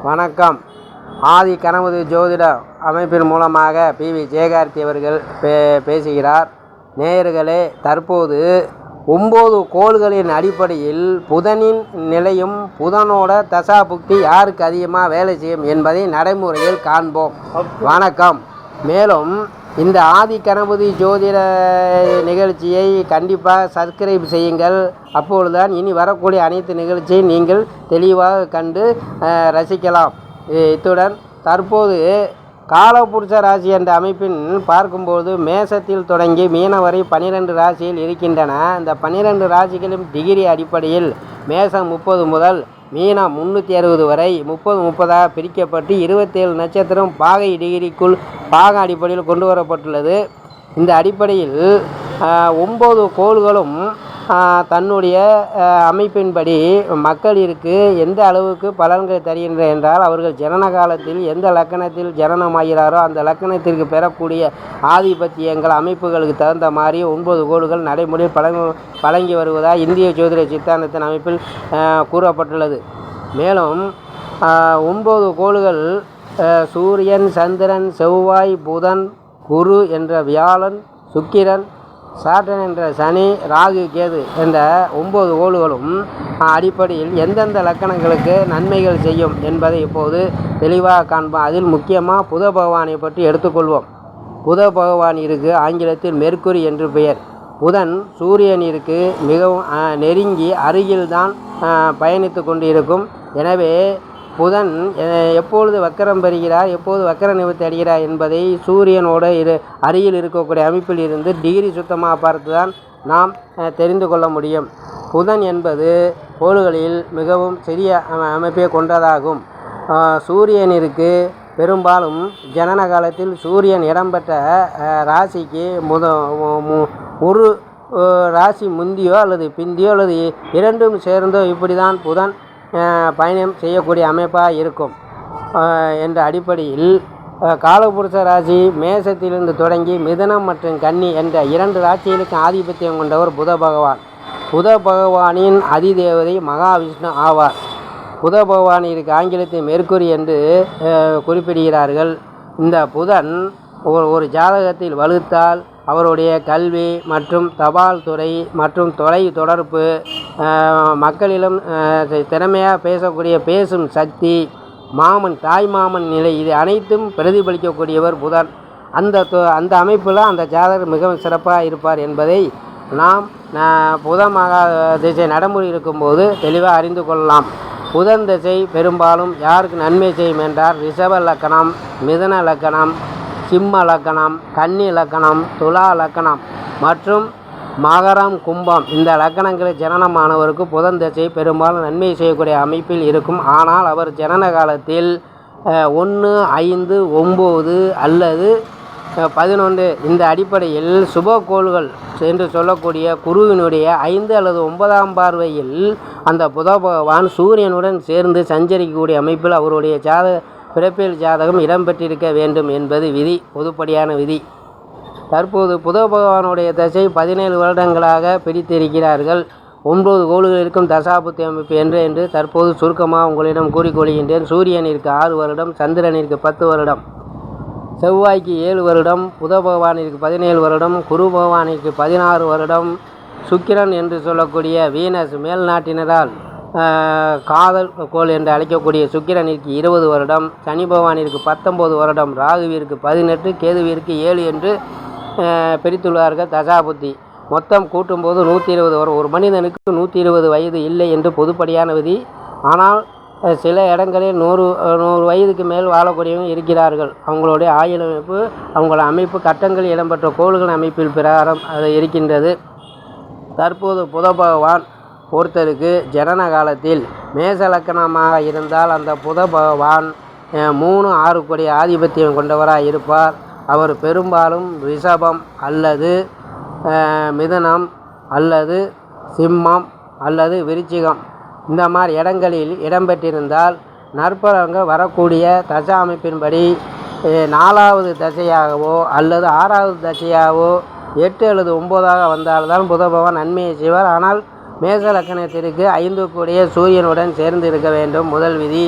வணக்கம். ஆதி கனவு ஜோதிட அமைப்பின் மூலமாக பி.வி. ஜெயகார்த்தி அவர்கள் பேசுகிறார். நேயர்களே, தற்போது 9 கோள்களின் அடிப்படையில் புதனின் நிலையும் புதனோட தசாபுக்தி யாருக்கு அதிகமாக வேலை செய்யும் என்பதை நடைமுறையில் காண்போம். வணக்கம். மேலும் இந்த ஆதி கணபதி ஜோதிட நிகழ்ச்சியை கண்டிப்பாக சப்ஸ்கிரைப் செய்யுங்கள். அப்பொழுதுதான் இனி வரக்கூடிய அனைத்து நிகழ்ச்சியை நீங்கள் தெளிவாக கண்டு ரசிக்கலாம். இத்துடன் தற்போது காலபுருஷ ராசி என்ற அமைப்பின் பார்க்கும்போது மேசத்தில் தொடங்கி மீன வரை 12 ராசியில் இருக்கின்றன. இந்த 12 ராசிகளும் டிகிரி அடிப்படையில் மேசம் 30 முதல் மீனம் 360 வரை 30 பிரிக்கப்பட்டு 27 நட்சத்திரம் பாகை டிகிரிக்குள் பாக அடிப்படையில் கொண்டு வரப்பட்டுள்ளது. இந்த அடிப்படையில் 9 கோள்களும் தன்னுடைய அமைப்பின்படி மக்களிற்கு எந்த அளவுக்கு பலன்கள் தருகின்றன என்றால், அவர்கள் ஜனன காலத்தில் எந்த லக்கணத்தில் ஜனனமாகிறாரோ அந்த லக்கணத்திற்கு பெறக்கூடிய ஆதிபத்தியங்கள் அமைப்புகளுக்கு தகுந்த மாதிரி 9 கோள்கள் நடைமுறையில் வழங்கி வருவதாக இந்திய ஜோதிட சித்தாந்தத்தின் அமைப்பில் கூறப்பட்டுள்ளது. மேலும் 9 கோள்கள் சூரியன், சந்திரன், செவ்வாய், புதன், குரு என்ற வியாழன், சுக்கிரன், சாட்டன் என்ற சனி, ராகு, கேது என்ற 9 கோள்களும் அடிப்படையில் எந்தெந்த லக்கணங்களுக்கு நன்மைகள் செய்யும் என்பதை இப்போது தெளிவாக காண்போம். அதில் முக்கியமாக புத பகவானை பற்றி எடுத்துக்கொள்வோம். புத பகவானிற்கு ஆங்கிலத்தில் மெர்க்குரி என்று பெயர். புதன் சூரியனிற்கு மிகவும் நெருங்கி அருகில்தான் பயணித்து கொண்டு இருக்கும். எனவே புதன் எப்பொழுது வக்கரம் பெறுகிறார், எப்போது வக்கர நிவர்த்தி அடைகிறார் என்பதை சூரியனோட அருகில் இருக்கக்கூடிய அமைப்பில் இருந்து டிகிரி சுத்தமாக பார்த்து தான் நாம் தெரிந்து கொள்ள முடியும். புதன் என்பது கோள்களில் மிகவும் சிறிய அமைப்பை கொண்டதாகும். சூரியனிற்கு பெரும்பாலும் ஜனன காலத்தில் சூரியன் இடம்பெற்ற ராசிக்கு ஒரு ராசி முந்தியோ அல்லது பிந்தியோ அல்லது இரண்டும் சேர்ந்தோ இப்படி தான் புதன் பயணம் செய்யக்கூடிய அமைப்பாக இருக்கும் என்ற அடிப்படையில் காலபுருஷ ராசி மேசத்திலிருந்து தொடங்கி மிதுனம் மற்றும் கன்னி என்ற 2 ராசிகளுக்கு ஆதிபத்தியம் கொண்டவர் புத பகவான். புத பகவானின் அதிதேவதை மகாவிஷ்ணு ஆவார். புத பகவானிற்கு ஆங்கிலத்தில் மெர்க்குரி என்று குறிப்பிடுகிறார்கள். இந்த புதன் ஒரு ஜாதகத்தில் வலுத்தால் அவருடைய கல்வி மற்றும் தபால் துறை மற்றும் தொலை தொடர்பு, மக்களிடம் திறமையாக பேசக்கூடிய பேசும் சக்தி, தாய் மாமன் நிலை, இது அனைத்தும் பிரதிபலிக்கக்கூடியவர் புதன். அந்த அமைப்பில் அந்த ஜாதகர் மிகவும் சிறப்பாக இருப்பார் என்பதை நாம் புத மகா திசை நடைமுறை இருக்கும்போது தெளிவாக அறிந்து கொள்ளலாம். புதன் திசை பெரும்பாலும் யாருக்கு நன்மை செய்யும் என்றால் ரிஷப லக்கணம், மிதுன லக்கணம், சிம்ம லக்கணம், கன்னி லக்கணம், துலா லக்கணம் மற்றும் மகரம், கும்பம் இந்த லக்கணங்களில் ஜனனமானவருக்கு புதன் திசை பெரும்பாலும் நன்மை செய்யக்கூடிய அமைப்பில் இருக்கும். ஆனால் அவர் ஜனன காலத்தில் 1, 5, 9 அல்லது 11 இந்த அடிப்படையில் சுபகோள்கள் என்று சொல்லக்கூடிய குருவினுடைய 5 அல்லது 9ஆம் பார்வையில் அந்த புத பகவான் சூரியனுடன் சேர்ந்து சஞ்சரிக்கக்கூடிய அமைப்பில் அவருடைய பிறப்பியல் ஜாதகம் இடம்பெற்றிருக்க வேண்டும் என்பது விதி, பொதுப்படியான விதி. தற்போது புத பகவானுடைய தசை 17 வருடங்களாக பிரித்திருக்கிறார்கள். 9 கோள்களிற்கும் தசாபுத்தி அமைப்பு என்று தற்போது சுருக்கமாக உங்களிடம் கூறிக்கொள்கின்றேன். சூரியனிற்கு 6 வருடம், சந்திரனிற்கு 10 வருடம், செவ்வாய்க்கு 7 வருடம், புத பகவானிற்கு 17 வருடம், குரு பகவானிற்கு 16 வருடம், சுக்கிரன் என்று சொல்லக்கூடிய வீனஸ் மேல்நாட்டினரால் காதல் கோள் என்று அழைக்கக்கூடிய சுக்கிரனிற்கு 20 வருடம், சனி பகவானிற்கு 19 வருடம், ராகுவிற்கு 18, கேதுவிற்கு 7 என்று பிரித்துள்ளார்கள் தசாபுத்தி. மொத்தம் கூட்டும்போது 120 வரும். ஒரு மனிதனுக்கு 120 வயது இல்லை என்று பொதுப்படியான விதி. ஆனால் சில இடங்களில் 100 வயதுக்கு மேல் வாழக்கூடியவங்க இருக்கிறார்கள். அவங்களுடைய ஆயுள் அமைப்பு, அவங்கள அமைப்பு கட்டங்கள் இடம்பெற்ற கோள்கள் அமைப்பில் பிரகாரம் அது இருக்கின்றது. தற்போது புத பகவான் ஒருத்தருக்கு ஜனன காலத்தில் மேச லக்கணமாக இருந்தால் அந்த புத பகவான் 3, 6 கோடி ஆதிபத்தியம் கொண்டவராக இருப்பார். அவர் பெரும்பாலும் ரிஷபம் அல்லது மிதுனம் அல்லது சிம்மம் அல்லது விருச்சிகம் இந்த மாதிரி இடங்களில் இடம்பெற்றிருந்தால் நற்பலன்கள் வரக்கூடிய தசை அமைப்பின்படி 4வது தசையாகவோ அல்லது 6வது தசையாகவோ 8 அல்லது 9ஆக வந்தால்தான் புத பகவான் நன்மையை செய்வார். ஆனால் மேச லக்கணத்திற்கு 5 கூடிய சூரியனுடன் சேர்ந்து இருக்க வேண்டும் முதல் விதி.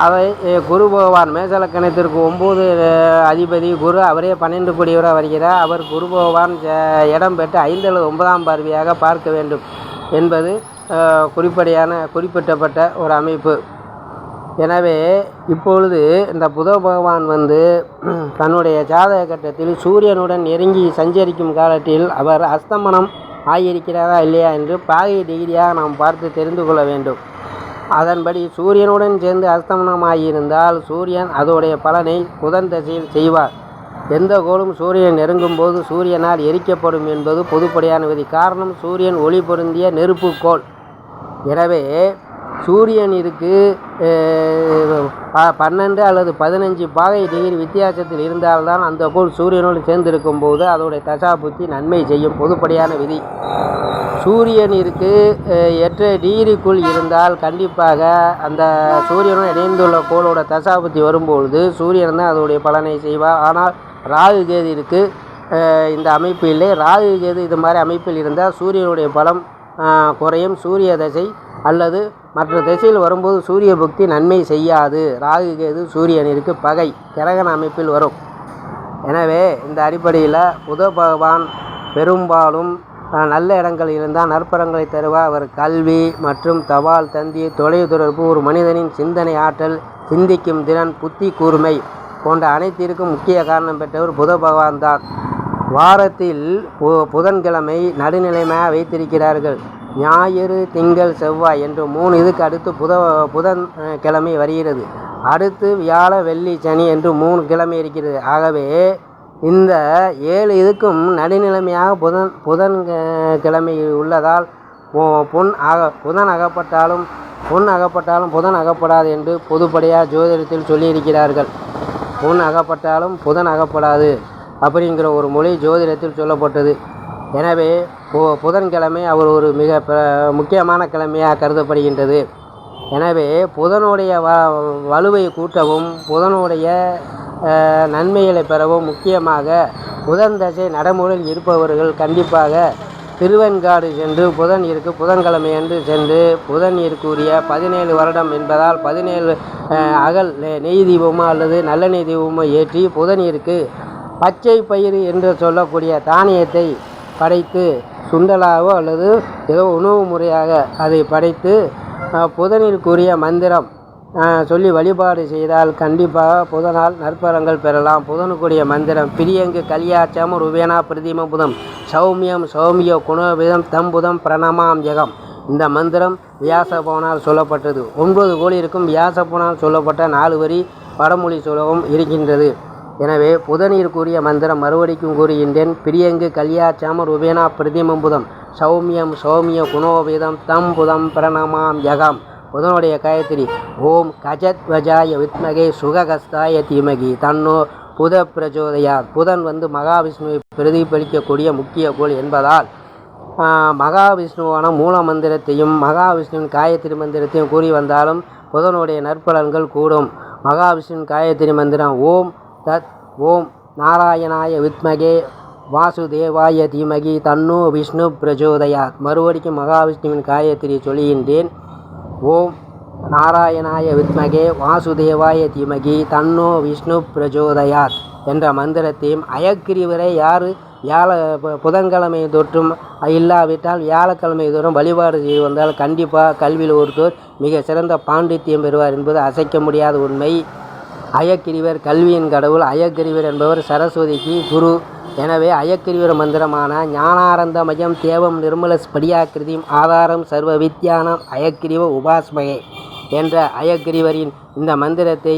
அவை குரு பகவான் மேசலக்கணத்திற்கு 9 அதிபதி குரு, அவரே 12 கூடியவராக வருகிறார். அவர் குரு பகவான் இடம் பெற்று 5 அல்லது 9ஆம் பார்வையாக பார்க்க வேண்டும் என்பது குறிப்பிட்டப்பட்ட ஒரு அமைப்பு. எனவே இப்பொழுது இந்த புத பகவான் தன்னுடைய ஜாதக கட்டத்தில் சூரியனுடன் நெருங்கி சஞ்சரிக்கும் காலத்தில் அவர் அஸ்தமனம் ஆகியிருக்கிறாரா இல்லையா என்று பாகை டிகிரியாக நாம் பார்த்து தெரிந்து கொள்ள வேண்டும். அதன்படி சூரியனுடன் சேர்ந்து அஸ்தமனமாகியிருந்தால் சூரியன் அதோடைய பலனை புதன் திசையில் செய்வார். எந்த கோளும் சூரியன் நெருங்கும் போது சூரியனால் எரிக்கப்படும் என்பது பொதுப்படையான விதி. காரணம், சூரியன் ஒளி பொருந்திய நெருப்பு கோள். எனவே சூரியனிற்கு 12 அல்லது 15 பாகை டிகிரி வித்தியாசத்தில் இருந்தால்தான் அந்த கோள் சூரியனோடு சேர்ந்திருக்கும் போது அதோடைய தசாபுத்தி நன்மை செய்யும், பொதுப்படையான விதி. சூரியனிற்கு 8 டிகிரிக்குள் இருந்தால் கண்டிப்பாக அந்த சூரியனுடன் இணைந்துள்ள கோளோட தசாபுத்தி வரும்பொழுது சூரியன் தான் அதோடைய பலனை செய்வார். ஆனால் ராகு கேது இந்த அமைப்பு இல்லை. ராகு கேது இது மாதிரி அமைப்பில் இருந்தால் சூரியனுடைய பலம் குறையும். சூரிய தசை அல்லது மற்ற திசையில் வரும்போது சூரிய புக்தி நன்மை செய்யாது. ராகு கேது சூரியனிற்கு பகை, கிரகண அமைப்பில் வரும். எனவே இந்த அடிப்படையில் புத பகவான் பெரும்பாலும் நல்ல இடங்களில் இருந்தால் நற்பலன்களை தருவார். அவர் கல்வி மற்றும் தபால் தந்தி, தொலைத்தொடர்பு, ஒரு மனிதனின் சிந்தனை ஆற்றல், சிந்திக்கும் திறன், புத்தி கூர்மை போன்ற அனைத்திற்கும் முக்கிய காரணம் பெற்றவர் புத பகவான் தான். வாரத்தில் புதன்கிழமை நடுநிலைமையாக வைத்திருக்கிறார்கள். ஞாயிறு, திங்கள், செவ்வாய் என்று 3 இதுக்கு அடுத்து புதன் கிழமை வருகிறது. அடுத்து வியாழ, வெள்ளி, சனி என்று 3 கிழமை இருக்கிறது. ஆகவே இந்த 7 இதுக்கும் நடுநிலைமையாக புதன் கிழமை உள்ளதால் புதன் அகப்பட்டாலும் புதன் அகப்படாது என்று பொதுப்படையாக ஜோதிடத்தில் சொல்லியிருக்கிறார்கள். பொன் அகப்பட்டாலும் புதன் அகப்படாது அப்படிங்கிற ஒரு மொழி ஜோதிடத்தில் சொல்லப்பட்டது. எனவே புதன்கிழமை அவர் ஒரு மிக முக்கியமான கிழமையாக கருதப்படுகின்றது. எனவே புதனுடைய வலுவை கூட்டவும் புதனுடைய நன்மைகளை பெறவும் முக்கியமாக புதன் தசை நடைமுறையில் இருப்பவர்கள் கண்டிப்பாக திருவெண்காடு சென்று புதன்கிழமை என்று சென்று புதன் இருக்கக்கூடிய 17 வருடம் என்பதால் 17 அகல் நெய் தீபமோ அல்லது நல்லெண்ணெய் தீபமோ ஏற்றி புதனிற்கு பச்சை பயிறு என்று சொல்லக்கூடிய தானியத்தை படைத்து சுண்டலாகவோ அல்லது ஏதோ உணவு முறையாக அதை படைத்து புதனிற்குரிய மந்திரம் சொல்லி வழிபாடு செய்தால் கண்டிப்பாக புதனால் நற்பலன்கள் பெறலாம். புதனுக்குரிய மந்திரம் பிரியங்கு கலியாச்சம் ருவேனா பிரதிம புதம் சௌமிய குணோபிதம் தம்புதம் பிரணமாம் ஜெகம். இந்த மந்திரம் வியாசபவனால் சொல்லப்பட்டது. 9 கோளிற்கும் வியாசபவனால் சொல்லப்பட்ட 4 வரி வடமொழி சொல்லவும் இருக்கின்றது. எனவே புதனிற்குரிய மந்திரம் மறுபடிக்கும் கூறுகின்றேன். பிரியங்கு கல்யாச்சாம ருபேனா பிரதிமம்புதம் சௌமிய குணோபிதம் தம் புதம் பிரணமாம் யகம். புதனுடைய காயத்ரி ஓம் கஜத்வஜாய வித்மகே சுககஸ்தாய தீமகி தன்னோ புத பிரச்சோதயார். புதன் மகாவிஷ்ணுவை பிரதிபலிக்கக்கூடிய முக்கிய கோள் என்பதால் மகாவிஷ்ணுவான மூல மந்திரத்தையும் மகாவிஷ்ணுவின் காயத்ரி மந்திரத்தையும் கூறி வந்தாலும் புதனுடைய நற்பலன்கள் கூடும். மகாவிஷ்ணுவின் காயத்ரி மந்திரம் ஓம் நாராயணாய வித்மகே வாசுதேவாய தீமகி தன்னோ விஷ்ணு பிரச்சோதயாத். மறுபடிக்கும் மகாவிஷ்ணுவின் காயத்ரி சொல்கின்றேன். ஓம் நாராயணாய வித்மகே வாசுதேவாய தீமகி தன்னோ விஷ்ணு பிரச்சோதயாத் என்ற மந்திரத்தையும் அயக்கிரிவரை யார் புதன்கிழமை தொற்றும் இல்லாவிட்டால் வியாழக்கிழமை தோறும் வழிபாடு செய்து வந்தால் கண்டிப்பாக கல்வியில் ஒருத்தர் மிக சிறந்த பாண்டித்யம் பெறுவார் என்பது அசைக்க முடியாத உண்மை. அயக்கிரிவர் கல்வியின் கடவுள். அயக்கிரிவர் என்பவர் சரஸ்வதிக்கு குரு. எனவே அயக்கிரிவர் மந்திரமான ஞானானந்தமயம் தேவம் நிர்மல ஸ்படியாக்கிருதியும் ஆதாரம் சர்வ வித்யானம் அயக்கிரிவ உபாஸ்மகே என்ற அயக்கிரிவரின் இந்த மந்திரத்தை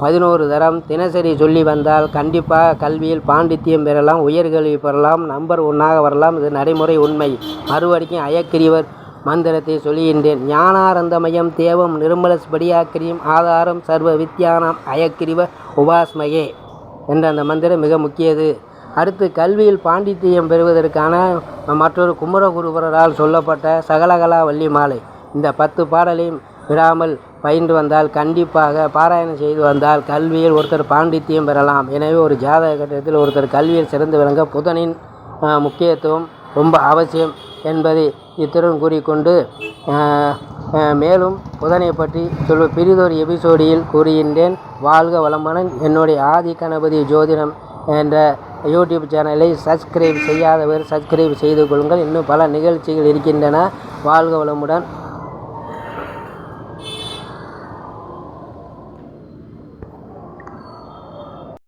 11 தரம் தினசரி சொல்லி வந்தால் கண்டிப்பாக கல்வியில் பாண்டித்யம் பெறலாம், உயர்கல்வி பெறலாம், நம்பர் 1ஆக வரலாம். இது நடைமுறை உண்மை. மறுபடிக்கும் அயக்கிரிவர் மந்திரத்தை சொல்லுகின்றேன். ஞானானந்தமயம் தேவம் நிர்மல ஸ்படியாக்கிரியும் ஆதாரம் சர்வ வித்யானம் அயக்கிரிவ உபாஸ்மகே என்ற அந்த மந்திரம் மிக முக்கியது. அடுத்து கல்வியில் பாண்டித்யம் பெறுவதற்கான மற்றொரு குமரகுருபரால் சொல்லப்பட்ட சகலகலா வள்ளி மாலை. இந்த 10 பாடலையும் விடாமல் பயின்று வந்தால் கண்டிப்பாக பாராயணம் செய்து வந்தால் கல்வியில் ஒருத்தர் பாண்டித்யம் பெறலாம். எனவே ஒரு ஜாதக கட்டத்தில் ஒருத்தர் கல்வியில் சிறந்து விளங்க புதனின் முக்கியத்துவம் ரொம்ப அவசியம் என்பதை இத்துடன் கூறிக்கொண்டு மேலும் புதனை பற்றி பிறிதொரு எபிசோடில் கூறுகின்றேன். வாழ்க வளமுடன். என்னுடைய ஆதி கணபதி ஜோதிடம் என்ற யூடியூப் சேனலை சப்ஸ்கிரைப் செய்யாதவர் சப்ஸ்கிரைப் செய்து கொள்ளுங்கள். இன்னும் பல நிகழ்ச்சிகள் இருக்கின்றன. வாழ்க வளமுடன்.